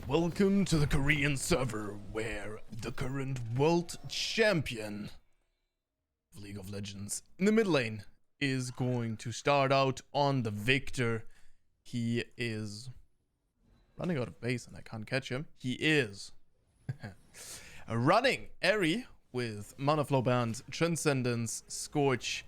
Welcome to the Korean server where the current world champion of League of Legends in the mid lane is going to start out on the Viktor. He is running out of base and I can't catch him. He is running Airy with Mana Flow Band, Transcendence, Scorch,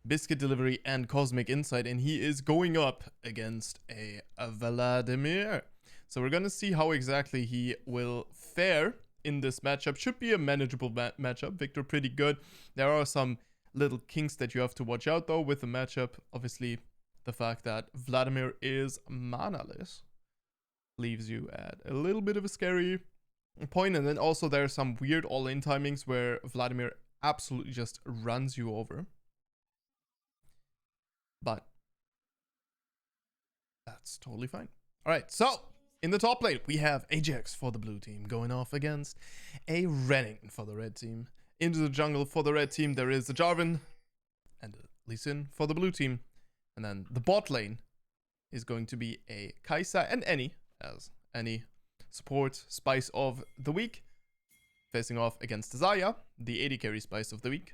Biscuit Delivery, and Cosmic Insight, and he is going up against a Vladimir. So we're going to see how exactly he will fare in this matchup. Should be a manageable matchup. Viktor pretty good. There are some little kinks that you have to watch out though with the matchup. Obviously, the fact that Vladimir is manaless leaves you at a little bit of a scary point. And then also there are some weird all-in timings where Vladimir absolutely just runs you over. But that's totally fine. All right, so in the top lane, we have Ajax for the blue team going off against a Renning for the red team. Into the jungle for the red team, there is a Jarvan and a Lee Sin for the blue team. And then the bot lane is going to be a Kai'Sa and Annie, as any support spice of the week, facing off against Zaya, the AD carry spice of the week,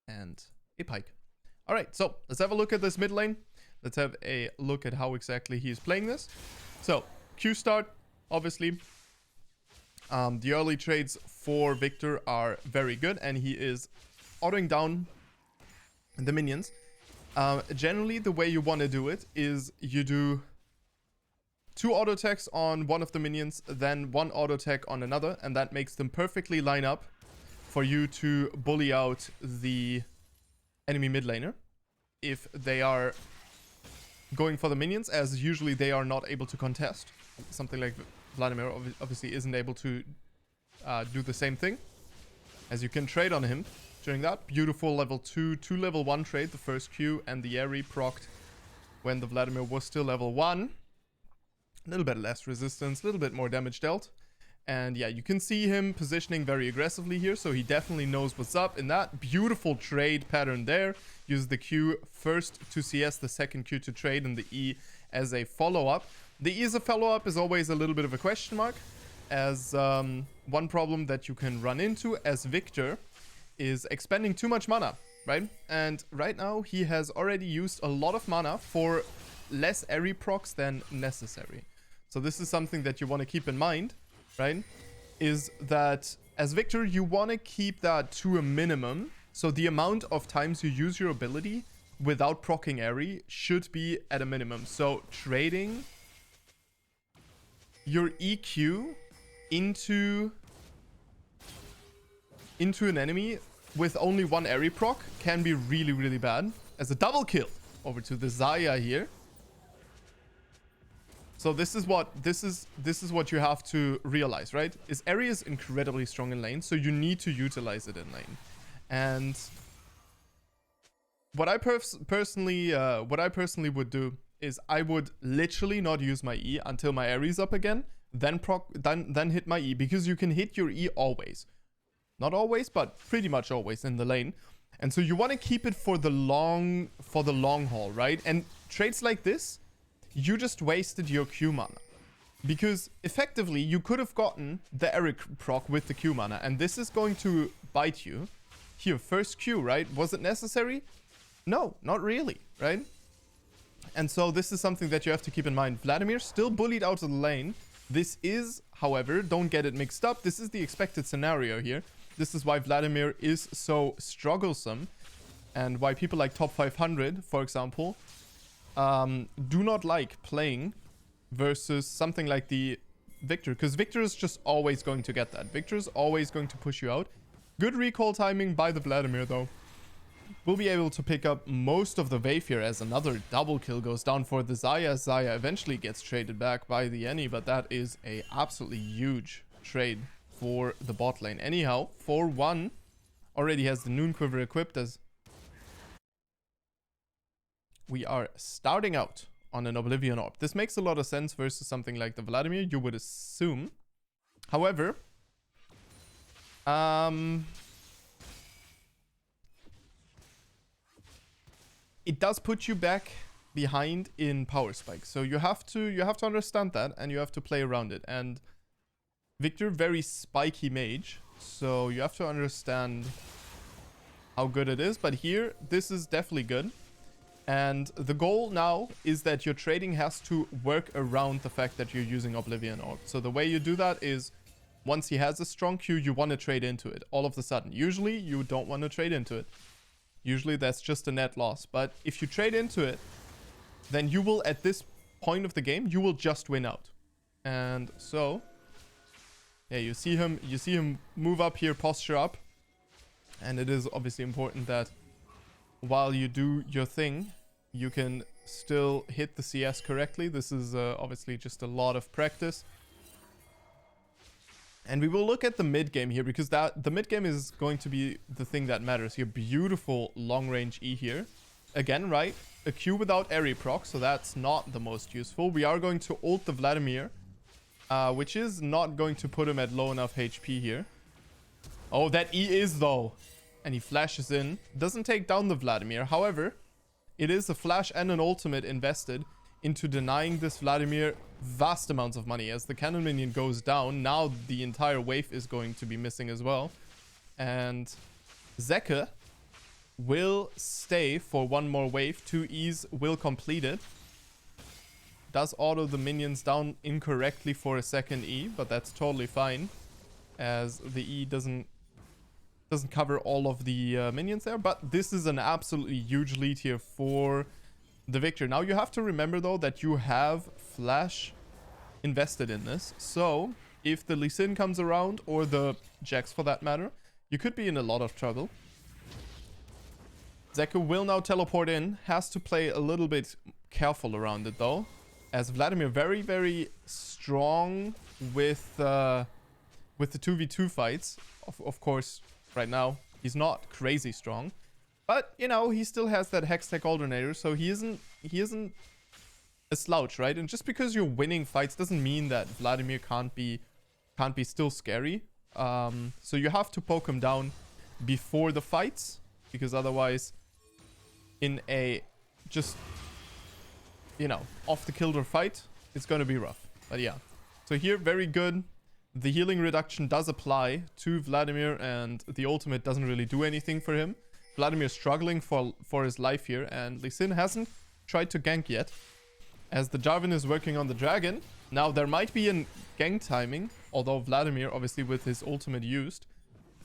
and a Pyke. All right, so let's have a look at this mid lane. Let's have a look at how exactly he's playing this. So Q start, obviously. The early trades for Viktor are very good, and he is autoing down the minions. Generally, the way you want to do it is you do 2 auto attacks on one of the minions, then 1 auto attack on another, and that makes them perfectly line up for you to bully out the enemy mid laner if they are going for the minions, as usually they are not able to contest. Something like Vladimir obviously isn't able to do the same thing, as you can trade on him during that. Beautiful level 2 to level 1 trade, the first Q and the Airy procced when the Vladimir was still level 1. A little bit less resistance, a little bit more damage dealt. And yeah, you can see him positioning very aggressively here, so he definitely knows what's up in that beautiful trade pattern there. Use the Q first to CS, the second Q to trade, and the E as a follow-up. The E as a follow-up is always a little bit of a question mark, as one problem that you can run into as Viktor is expending too much mana, right? And right now he has already used a lot of mana for less Airy procs than necessary. So this is something that you want to keep in mind, right? Is that as Viktor, you want to keep that to a minimum. So the amount of times you use your ability without proccing Airy should be at a minimum. So trading your EQ into an enemy with only 1 Airy proc can be really, really bad. As a double kill over to the Zaya here. So this is what you have to realize, right? Is Airy is incredibly strong in lane, so you need to utilize it in lane. And what I personally would do is I would literally not use my E until my Airy's up again, then hit my E, because you can hit your E always. Not always, but pretty much always in the lane. And so you want to keep it for the long haul, right? And trades like this, you just wasted your Q mana, because effectively you could have gotten the Airy proc with the Q mana, and this is going to bite you. Here, first Q, right? Was it necessary? No, not really, right? And so this is something that you have to keep in mind. Vladimir still bullied out of the lane. This is, however, don't get it mixed up, this is the expected scenario here. This is why Vladimir is so strugglesome, and why people like top 500, for example, do not like playing versus something like the Viktor, because Viktor is just always going to get that. Viktor is always going to push you out. Good recall timing by the Vladimir though. We'll be able to pick up most of the wave here as another double kill goes down for the Zaya. Zaya eventually gets traded back by the Annie, but that is a absolutely huge trade for the bot lane. Anyhow, 4-1 already has the Noon Quiver equipped, as we are starting out on an Oblivion Orb. This makes a lot of sense versus something like the Vladimir, you would assume. However, it does put you back behind in power spike. So you have to understand that, and you have to play around it. And Viktor, very spiky mage, so you have to understand how good it is. But here, this is definitely good. And the goal now is that your trading has to work around the fact that you're using Oblivion Orb. So the way you do that is, once he has a strong Q, you want to trade into it all of a sudden. Usually, you don't want to trade into it. Usually, that's just a net loss. But if you trade into it, then you will, at this point of the game, you will just win out. And so, yeah, you see him move up here, posture up. And it is obviously important that while you do your thing, you can still hit the CS correctly. This is obviously just a lot of practice. And we will look at the mid game here, because the mid game is going to be the thing that matters here. Beautiful long range E here. Again, right? A Q without Airy proc, so that's not the most useful. We are going to ult the Vladimir, which is not going to put him at low enough HP here. Oh, that E is though. And he flashes in. Doesn't take down the Vladimir. However, it is a flash and an ultimate invested into denying this Vladimir vast amounts of money. As the cannon minion goes down, now the entire wave is going to be missing as well. And Zeka will stay for one more wave. 2 E's will complete it. Does auto the minions down incorrectly for a second E, but that's totally fine, as the E doesn't cover all of the minions there. But this is an absolutely huge lead here for the Viktor. Now you have to remember though that you have flash invested in this, so if the Lee Sin comes around, or the Jax for that matter, you could be in a lot of trouble. Zeka will now teleport in, has to play a little bit careful around it though, as Vladimir very, very strong with the 2v2 fights. Of course, right now he's not crazy strong, but you know, he still has that Hextech alternator, so he isn't a slouch, right? And just because you're winning fights doesn't mean that Vladimir can't be still scary. So you have to poke him down before the fights, because otherwise in a just, you know, off the kilter fight, it's going to be rough. But yeah, so here, very good. The healing reduction does apply to Vladimir, and the ultimate doesn't really do anything for him. Vladimir struggling for his life here, and Lee Sin hasn't tried to gank yet, as the Jarvan is working on the dragon. Now there might be a gank timing, although Vladimir, obviously with his ultimate used,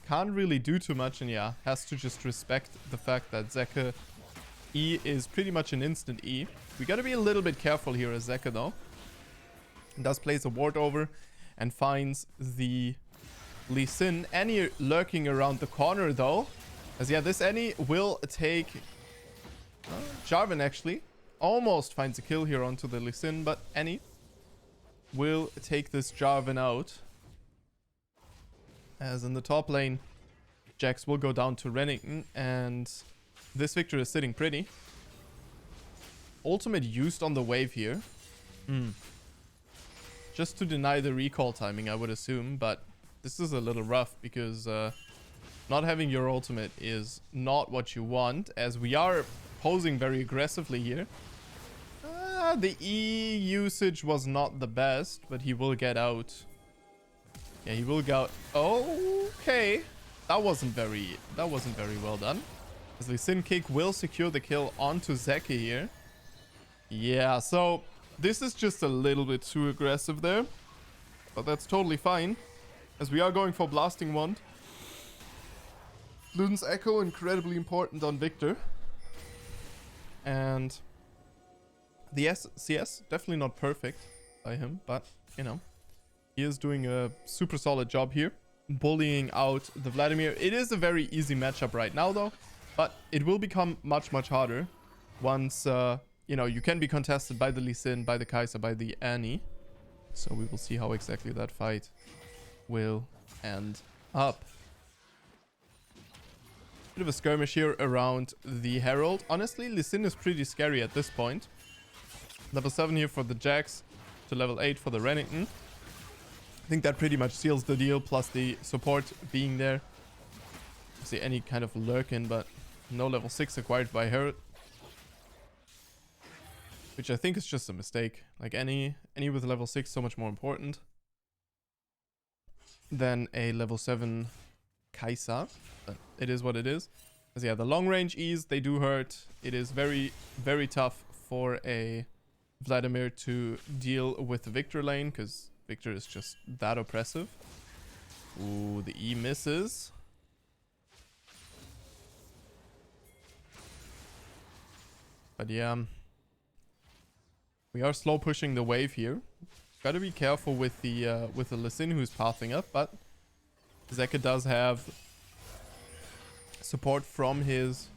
can't really do too much, and yeah, has to just respect the fact that Zeka E is pretty much an instant E. We gotta be a little bit careful here as Zeka though. Does place a ward over and finds the Lee Sin. Annie lurking around the corner though, as yeah, this Annie will take Jarvan actually. Almost finds a kill here onto the Lee Sin, but Annie will take this Jarvan out. As in the top lane, Jax will go down to Renekton, and this Viktor is sitting pretty. Ultimate used on the wave here. Just to deny the recall timing, I would assume, but this is a little rough, because not having your ultimate is not what you want, as we are posing very aggressively here. The E usage was not the best, but he will get out. Yeah, he will go. Okay, that wasn't very well done. As Lee Sin kick will secure the kill onto Zeka here. Yeah, so this is just a little bit too aggressive there, but that's totally fine, as we are going for Blasting Wand. Luden's Echo, incredibly important on Viktor. And the CS, definitely not perfect by him, but, you know, he is doing a super solid job here, bullying out the Vladimir. It is a very easy matchup right now, though, but it will become much, much harder once, you know, you can be contested by the Lee Sin, by the Kai'Sa, by the Annie. So we will see how exactly that fight will end up. Bit of a skirmish here around the Herald. Honestly, Lee Sin is pretty scary at this point. Level 7 here for the Jax, to level 8 for the Renekton. I think that pretty much seals the deal, plus the support being there. See any kind of lurk in, but no level 6 acquired by her. which I think is just a mistake. Like any with level 6 so much more important than a level 7 Kai'Sa. But it is what it is. As yeah, the long range E's, they do hurt. It is very, very tough for a Vladimir to deal with the Viktor lane, because Viktor is just that oppressive. Ooh, the E misses. But yeah, we are slow pushing the wave here. Gotta be careful with the Lee Sin who's pathing up, but Zeka does have support from his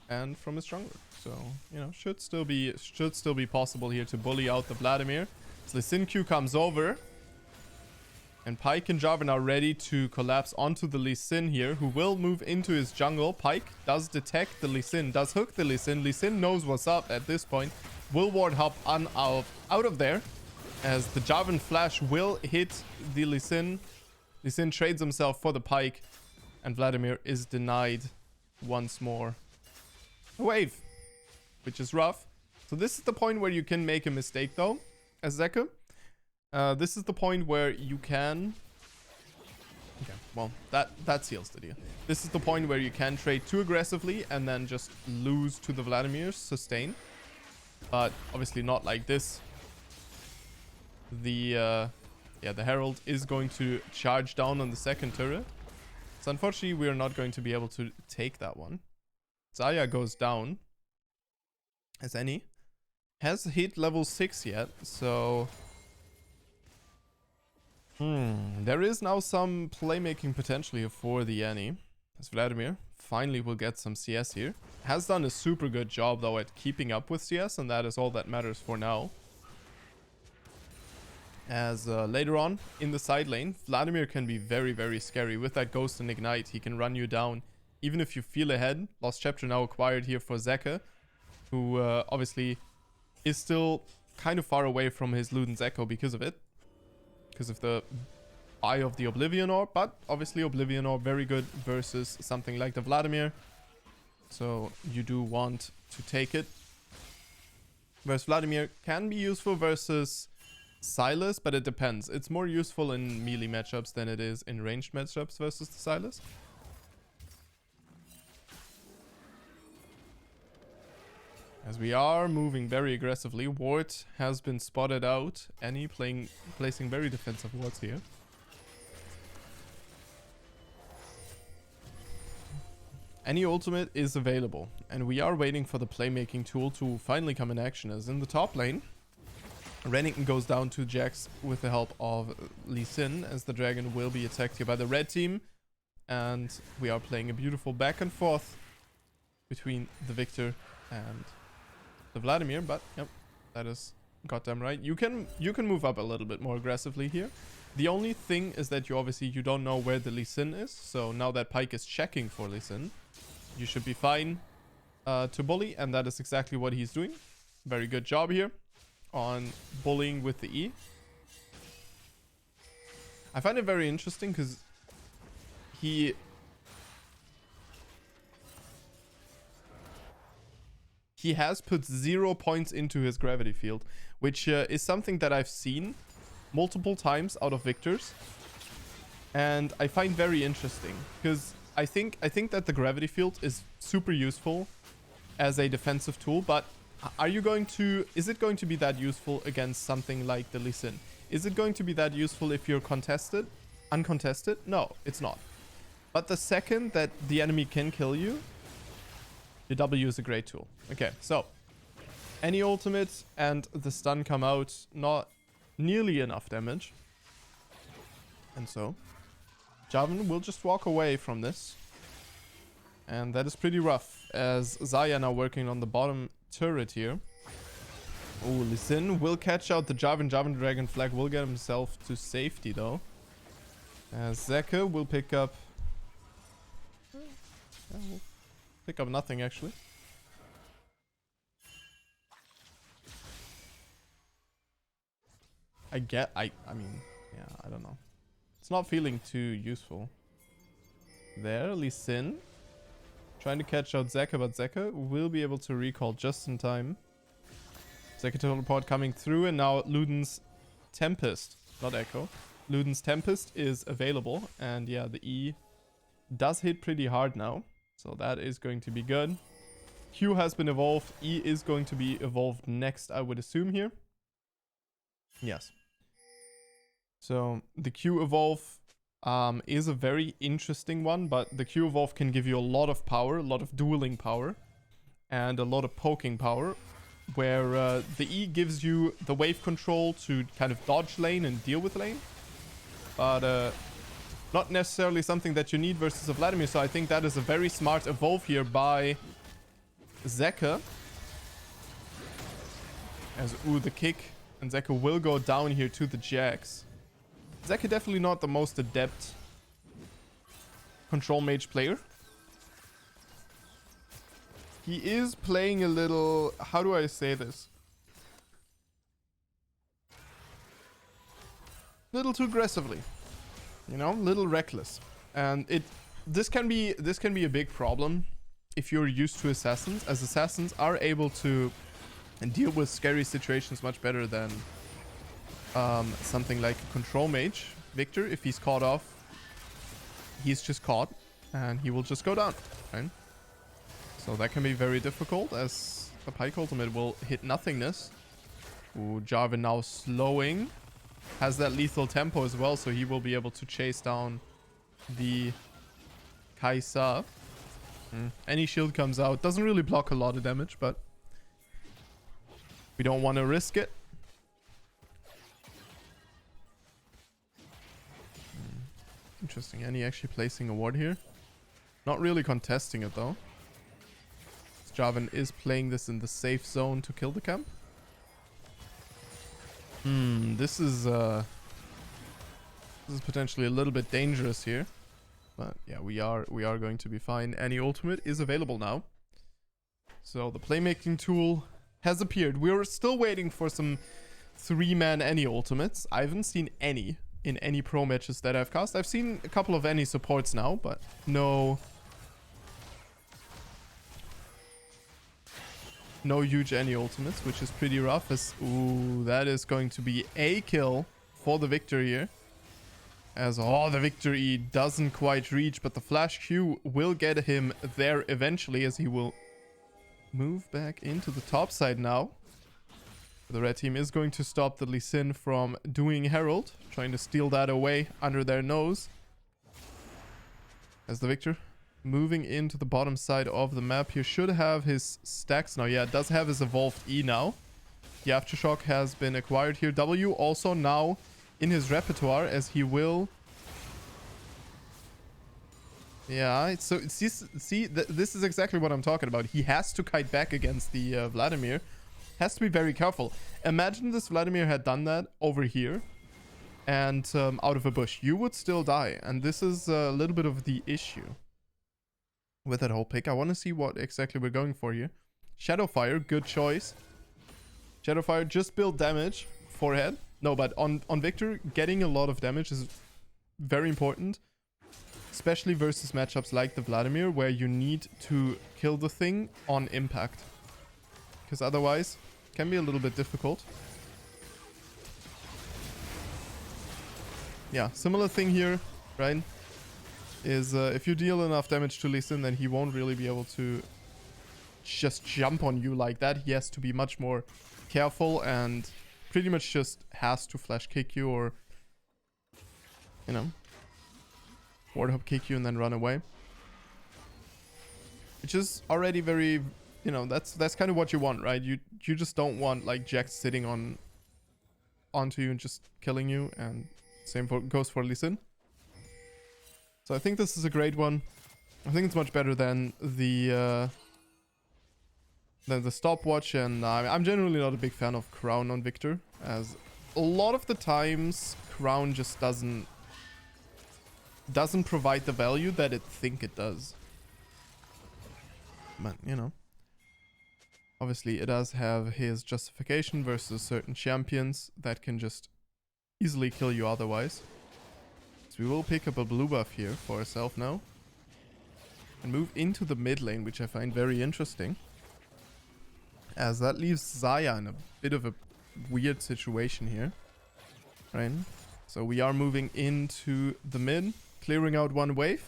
and from his jungler. So, you know, should still be possible here to bully out the Vladimir. So Lee Sin Q comes over. And Pyke and Jarvan are ready to collapse onto the Lee Sin here, who will move into his jungle. Pyke does detect the Lee Sin, does hook the Lee Sin. Lee Sin knows what's up at this point. Will ward hop on out of there, as the Jarvan flash will hit the Lee Sin. Lee Sin trades himself for the Pyke, and Vladimir is denied once more a wave, which is rough. So this is the point where you can make a mistake though, as Zeka. This is the point where you can... Okay, well, that seals the deal. This is the point where you can trade too aggressively and then just lose to the Vladimir's sustain. But obviously not like this. The Herald is going to charge down on the second turret. So unfortunately, we are not going to be able to take that one. Zaya goes down. As any. Has hit level 6 yet, so... There is now some playmaking potential here for the Annie. As Vladimir finally will get some CS here. Has done a super good job though at keeping up with CS, and that is all that matters for now. As later on in the side lane, Vladimir can be very, very scary. With that Ghost and Ignite, he can run you down. Even if you feel ahead. Lost Chapter now acquired here for Zeka, who obviously is still kind of far away from his Luden's Echo because of it. Because of the Eye of the Oblivion Orb, but obviously Oblivion Orb very good versus something like the Vladimir. So you do want to take it. Whereas Vladimir can be useful versus Sylas, but it depends. It's more useful in melee matchups than it is in ranged matchups versus the Sylas. As we are moving very aggressively, ward has been spotted out. Annie placing very defensive wards here. Annie ultimate is available, and we are waiting for the playmaking tool to finally come in action. As in the top lane, Renekton goes down to Jax with the help of Lee Sin, as the dragon will be attacked here by the red team. And we are playing a beautiful back and forth between the Viktor and the Vladimir, but yep, that is goddamn right. You can move up a little bit more aggressively here. The only thing is that you don't know where the Lee Sin is. So now that Pyke is checking for Lee Sin, you should be fine to bully, and that is exactly what he's doing. Very good job here on bullying with the E. I find it very interesting because he has put 0 points into his gravity field, which is something that I've seen multiple times out of Viktor's, and I find very interesting because I think that the gravity field is super useful as a defensive tool, but is it going to be that useful against something like the Lee Sin? Is it going to be that useful if you're uncontested? No, it's not. But the second that the enemy can kill you, the W is a great tool. Okay, so any ultimate and the stun come out, not nearly enough damage. And so Jarvan will just walk away from this. And that is pretty rough, as Zaya now working on the bottom turret here. Oh, Lee Sin will catch out the Jarvan. Jarvan Dragon Flag will get himself to safety though. As Zeka will pick up... pick up nothing actually. I mean, yeah, I don't know. It's not feeling too useful. There, Lee Sin Trying to catch out Zeka, but Zeka will be able to recall just in time. Zeka teleport coming through, and now Luden's Tempest, not Echo. Luden's Tempest is available, and yeah, the E does hit pretty hard now. So that is going to be good. Q has been evolved. E is going to be evolved next, I would assume here. Yes. So the Q evolve is a very interesting one, but the Q evolve can give you a lot of power, a lot of dueling power, and a lot of poking power, where the E gives you the wave control to kind of dodge lane and deal with lane, but not necessarily something that you need versus a Vladimir. So I think that is a very smart evolve here by Zeka. As the kick, and Zeka will go down here to the Jax. Zeka definitely not the most adept control mage player. He is playing a little, how do I say this? Little too aggressively. You know, little reckless. And this can be a big problem if you're used to assassins, as assassins are able to deal with scary situations much better than something like a control mage. Viktor, if he's caught off, he's just caught and he will just go down, right? So that can be very difficult, as the Pike ultimate will hit nothingness. Ooh, Jarvan now slowing. Has that lethal tempo as well, so he will be able to chase down the Kai'Sa. Any shield comes out. Doesn't really block a lot of damage, but we don't want to risk it. Interesting. Any actually placing a ward here? Not really contesting it though. Jarvan is playing this in the safe zone to kill the camp. This is potentially a little bit dangerous here. But yeah, we are going to be fine. Any ultimate is available now. So the playmaking tool has appeared. We're still waiting for some 3-man any ultimates. I haven't seen any in any pro matches that I've cast. I've seen a couple of any supports now, but no huge any ultimates, which is pretty rough. As ooh, that is going to be a kill for the Viktor here. As the Viktor E doesn't quite reach, but the flash Q will get him there eventually, as he will move back into the top side now. The red team is going to stop the Lee Sin from doing Herald, trying to steal that away under their nose. As the Viktor moving into the bottom side of the map here, should have his stacks now. Yeah, it does have his evolved E now. The Aftershock has been acquired here. W also now in his repertoire, as he will... Yeah, so this is exactly what I'm talking about. He has to kite back against the Vladimir. Has to be very careful. Imagine this Vladimir had done that over here and out of a bush. You would still die. And this is a little bit of the issue with that whole pick. I want to see what exactly we're going for here. Shadowfire, good choice. Shadowfire, just build damage. Forehead. No, but on Viktor, getting a lot of damage is very important. Especially versus matchups like the Vladimir, where you need to kill the thing on impact. Because otherwise, it can be a little bit difficult. Yeah, similar thing here, right? Is if you deal enough damage to Lee Sin, then he won't really be able to just jump on you like that. He has to be much more careful and pretty much just has to flash kick you, or, you know, ward hop kick you and then run away. Which is already very, you know, that's kind of what you want, right? You just don't want like Jax sitting onto you and just killing you, and same goes for Lee Sin. So I think this is a great one. I think it's much better than the stopwatch, and I'm generally not a big fan of Crown on Viktor, as a lot of the times Crown just doesn't provide the value that it think it does. But, you know, obviously it does have his justification versus certain champions that can just easily kill you otherwise. So we will pick up a blue buff here for ourselves now. and move into the mid lane, which I find very interesting, as that leaves Zaya in a bit of a weird situation here, right? So we are moving into the mid, clearing out one wave.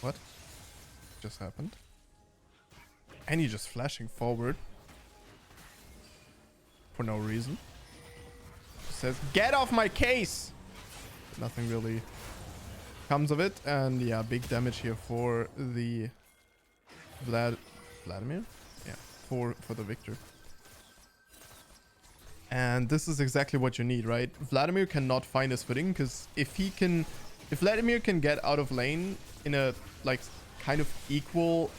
What just happened? And he just flashing forward for no reason. Says, "Get off my case!" Nothing really comes of it, and yeah, big damage here for the Vladimir? Yeah, for the Viktor. And this is exactly what you need, right? Vladimir cannot find his footing, because if Vladimir can get out of lane in a like kind of equal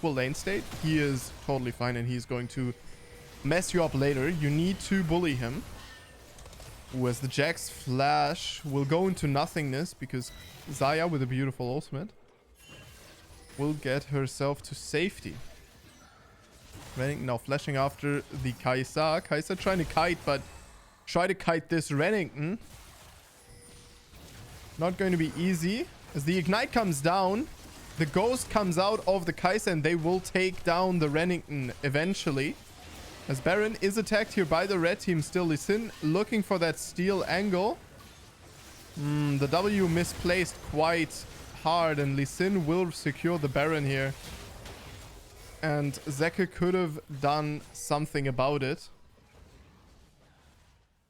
lane state, he is totally fine, and he's going to mess you up later. You need to bully him. Whereas the Jax flash will go into nothingness, because Zaya with a beautiful ultimate will get herself to safety. Renekton now flashing after the Kai'Sa. Kai'Sa trying to kite, but try to kite this Renekton. Not going to be easy. As the Ignite comes down, the Ghost comes out of the Kai'Sa, and they will take down the Renekton eventually. As Baron is attacked here by the red team still. Lee Sin looking for that steal angle. The W misplaced quite hard, and Lee Sin will secure the Baron here. And Zeka could have done something about it.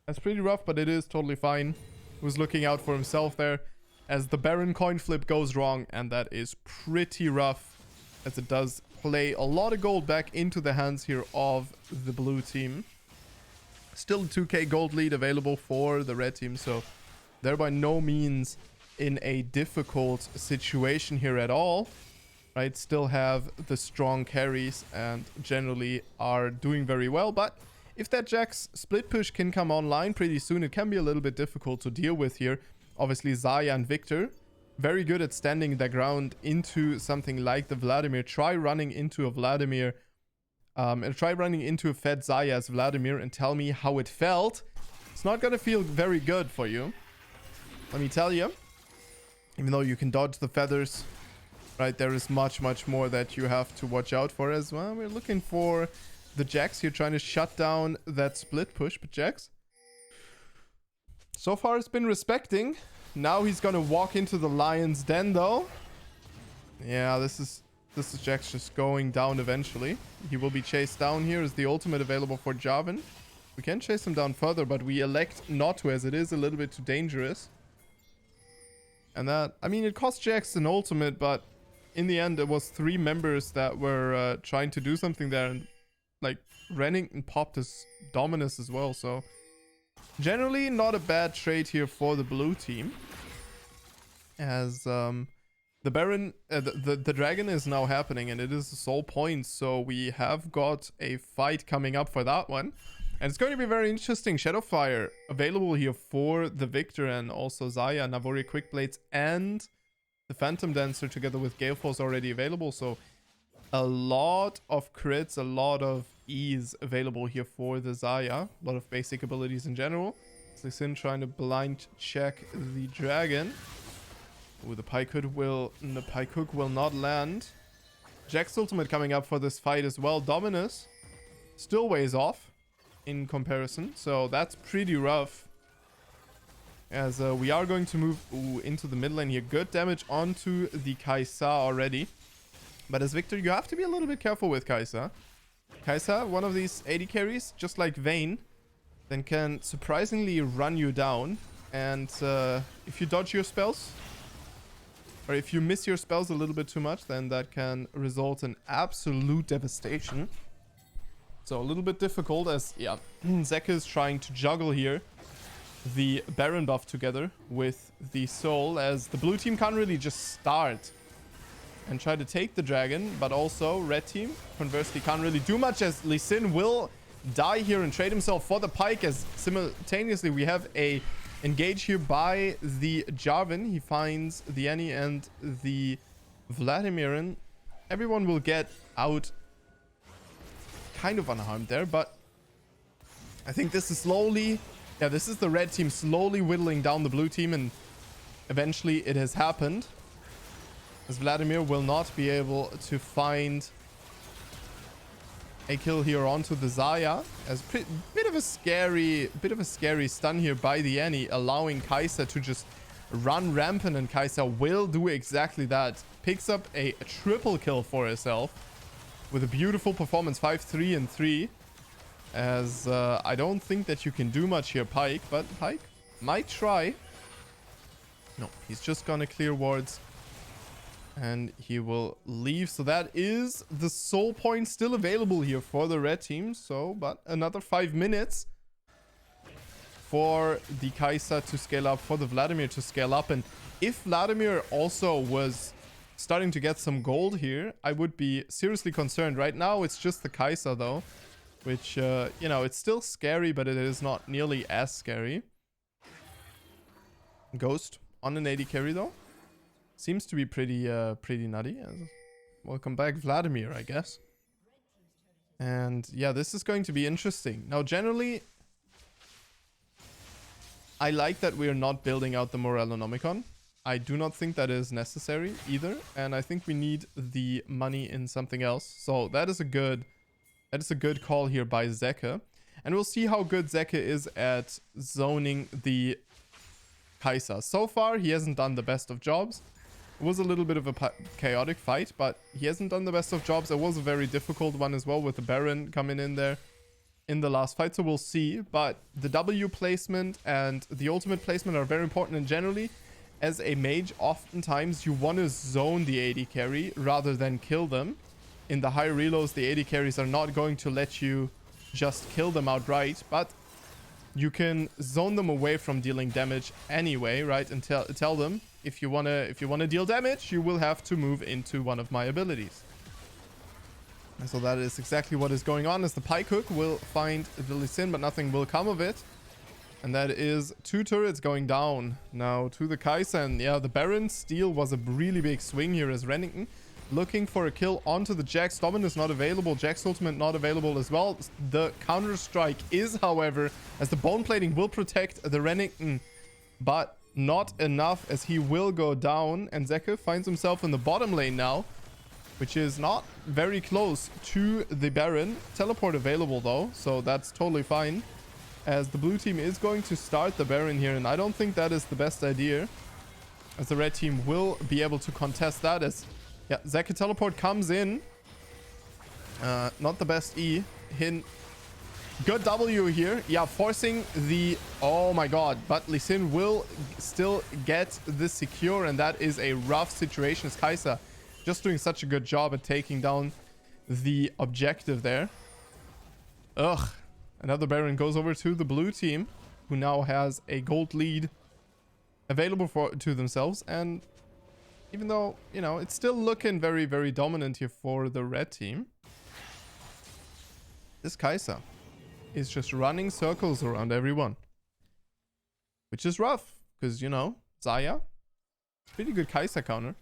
That's pretty rough, but it is totally fine. He was looking out for himself there, as the Baron coin flip goes wrong, and that is pretty rough, as it does play a lot of gold back into the hands here of the blue team. Still a 2k gold lead available for the red team, so they're by no means in a difficult situation here at all, right? Still have the strong carries and generally are doing very well, but if that Jax split push can come online pretty soon, it can be a little bit difficult to deal with here. Obviously Zaya and Viktor very good at standing their ground into something like the Vladimir. Try running into a Vladimir, and try running into a fed Zaya as Vladimir, and tell me how it felt. It's not gonna feel very good for you, let me tell you. Even though you can dodge the feathers, right, there is much more that you have to watch out for as well. We're looking for the Jax here, trying to shut down that split push, but Jax so far has been respecting. Now he's gonna walk into the lion's den though. Yeah, this is Jax just going down eventually. He will be chased down here. Is the ultimate available for Jarvan? We can chase him down further, but we elect not to, as it is a little bit too dangerous. And that, I mean, it cost Jax an ultimate, but in the end it was 3 members that were trying to do something there, and like Renekton popped his Dominus as well, so generally not a bad trade here for the blue team, as the Baron, the dragon is now happening, and it is soul points, so we have got a fight coming up for that one, and it's going to be very interesting. Shadowfire available here for the Viktor, and also Zaya, Navori Quickblades, and the Phantom Dancer together with Gale Force already available, so a lot of crits, a lot of ease available here for the Zaya. A lot of basic abilities in general. Lee Sin trying to blind check the dragon. Ooh, the pike hook will not land. Jack's ultimate coming up for this fight as well. Dominus still ways off in comparison, so that's pretty rough. As we are going to move into the mid lane here. Good damage onto the Kai'Sa already. But as Viktor, you have to be a little bit careful with Kai'Sa. Kai'Sa, one of these AD carries, just like Vayne, then can surprisingly run you down. And if you dodge your spells, or if you miss your spells a little bit too much, then that can result in absolute devastation. So a little bit difficult, as, yeah, Zeka is trying to juggle here the Baron buff together with the Soul, as the blue team can't really just start and try to take the dragon, but also red team conversely can't really do much, as Lee Sin will die here and trade himself for the pike, as simultaneously we have a engage here by the Jarvan. He finds the Annie and the Vladimir, and everyone will get out kind of unharmed there, but I think this is slowly... Yeah, this is the red team slowly whittling down the blue team, and eventually it has happened. As Vladimir will not be able to find a kill here onto the Zaya. As bit of a scary stun here by the Annie, allowing Kai'Sa to just run rampant, and Kai'Sa will do exactly that. Picks up a triple kill for herself with a beautiful performance, 5-3 and 3. As I don't think that you can do much here, Pyke, but Pyke might try. No, he's just gonna clear wards and he will leave. So that is the soul point still available here for the red team. So, but another 5 minutes for the Kai'Sa to scale up, for the Vladimir to scale up. And if Vladimir also was starting to get some gold here, I would be seriously concerned. Right now, it's just the Kai'Sa though, which, you know, it's still scary, but it is not nearly as scary. Ghost on an AD carry though. Seems to be pretty nutty. Welcome back, Vladimir, I guess. And yeah, this is going to be interesting. Now, generally, I like that we are not building out the Morellonomicon. I do not think that is necessary either. And I think we need the money in something else. So that is a good call here by Zeka. And we'll see how good Zeka is at zoning the Kai'Sa. So far, he hasn't done the best of jobs. It was a little bit of a chaotic fight, but he hasn't done the best of jobs. It was a very difficult one as well, with the Baron coming in there in the last fight. So we'll see. But the W placement and the ultimate placement are very important. And generally, as a mage, oftentimes you want to zone the AD carry rather than kill them. In the high reloads, the AD carries are not going to let you just kill them outright, but you can zone them away from dealing damage anyway, right? And tell them, if you wanna deal damage, you will have to move into one of my abilities. And so that is exactly what is going on, as the Pyke Hook will find the Lee Sin, but nothing will come of it. And that is 2 turrets going down now to the Kai'Sa. And yeah, the Baron steal was a really big swing here, as Renekton looking for a kill onto the Jax. Dominus not available. Jax ultimate not available as well. The counter strike is, however, as the bone plating will protect the Renekton, but not enough, as he will go down. And Zeka finds himself in the bottom lane now, which is not very close to the Baron. Teleport available though, so that's totally fine, as the blue team is going to start the Baron here. And I don't think that is the best idea, as the red team will be able to contest that. As yeah, Zeka teleport comes in. Not the best E. Hin. Good W here. Yeah, forcing the... Oh my god. But Lee Sin will still get this secure. And that is a rough situation, as Kai'Sa just doing such a good job at taking down the objective there. Ugh. Another Baron goes over to the blue team, who now has a gold lead available to themselves. And even though, you know, it's still looking very, very dominant here for the red team, this Kai'Sa is just running circles around everyone, which is rough, because, you know, Zaya, pretty good Kai'Sa counter,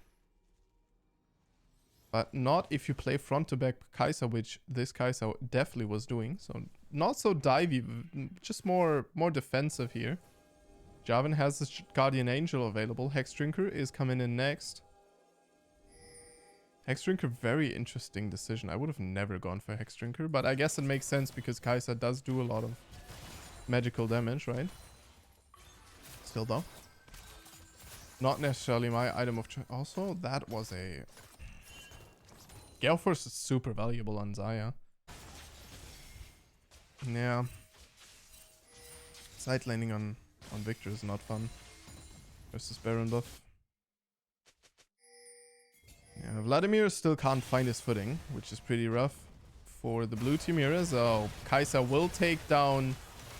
but not if you play front to back Kai'Sa, which this Kai'Sa definitely was doing. So not so divey, just more defensive here. Jarvan has this Guardian Angel available. Hexdrinker is coming in next. Hexdrinker, very interesting decision. I would have never gone for Hexdrinker, but I guess it makes sense because Kai'Sa does do a lot of magical damage, right? Still though, not necessarily my item of choice. Also, that was a... Gale Force is super valuable on Zaya. Yeah. Side laning on Viktor is not fun versus Baron buff. Yeah, Vladimir still can't find his footing, which is pretty rough for the blue team here. So Kai'Sa will take down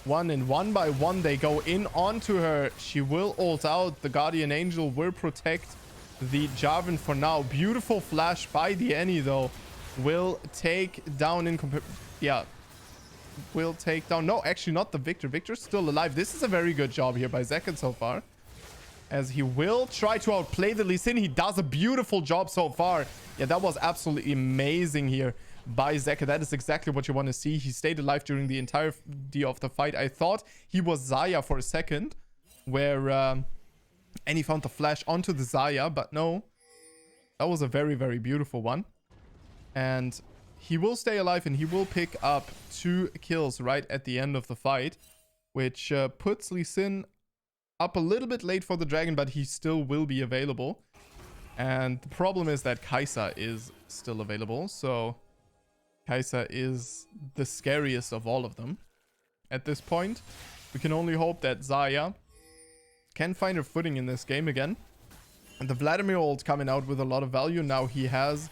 one, and one by one they go in onto her. She will ult out. The Guardian Angel will protect the Jarvan for now. Beautiful flash by the Annie though. Will take down will take down... No, actually not the Viktor. Viktor's still alive. This is a very good job here by Zeka so far, as he will try to outplay the Lee Sin. He does a beautiful job so far. Yeah, that was absolutely amazing here by Zeka. That is exactly what you want to see. He stayed alive during the entirety of the fight. I thought he was Zaya for a second, where and he found the flash onto the Zaya, but no. That was a very, very beautiful one. And he will stay alive, and he will pick up 2 kills right at the end of the fight, which puts Lee Sin up a little bit late for the dragon, but he still will be available. And the problem is that Kai'Sa is still available, so Kai'Sa is the scariest of all of them. At this point, we can only hope that Zaya can find her footing in this game again. And the Vladimir ult coming out with a lot of value. Now he has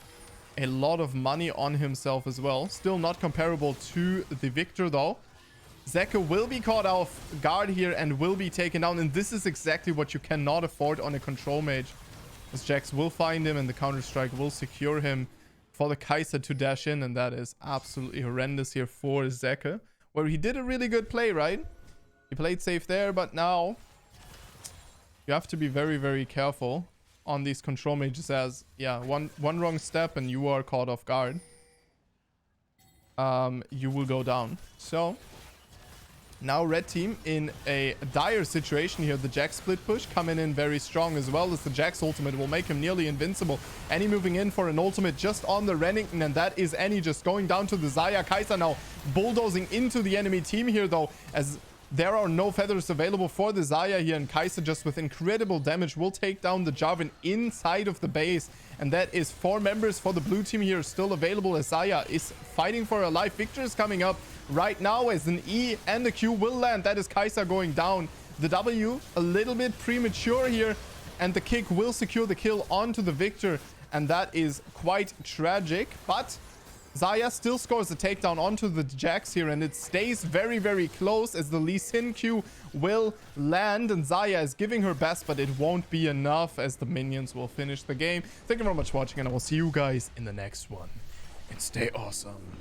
a lot of money on himself as well. Still not comparable to the Viktor though. Zeka will be caught off guard here and will be taken down. And this is exactly what you cannot afford on a control mage. As Jax will find him and the counter-strike will secure him for the Kai'Sa to dash in. And that is absolutely horrendous here for Zeka, where he did a really good play, right? He played safe there, but now you have to be very, very careful on these control mages, as yeah, one wrong step and you are caught off guard. You will go down. So now red team in a dire situation here. The Jax split push coming in very strong, as well as the Jax ultimate will make him nearly invincible. Annie moving in for an ultimate just on the Renekton, and that is Annie just going down to the Zaya. Kai'Sa now bulldozing into the enemy team here though, as there are no feathers available for the Zaya here, and Kai'Sa just with incredible damage will take down the Jarvan inside of the base. And that is 4 members for the blue team here still available, as Zaya is fighting for her life. Viktor is coming up right now as an E and the Q will land. That is Kai'Sa going down. The W a little bit premature here, and the kick will secure the kill onto the Viktor, and that is quite tragic. But Zaya still scores a takedown onto the Jax here, and it stays very, very close as the Lee Sin Q will land, and Zaya is giving her best, but it won't be enough as the minions will finish the game. Thank you very much for watching, and I will see you guys in the next one. And stay awesome.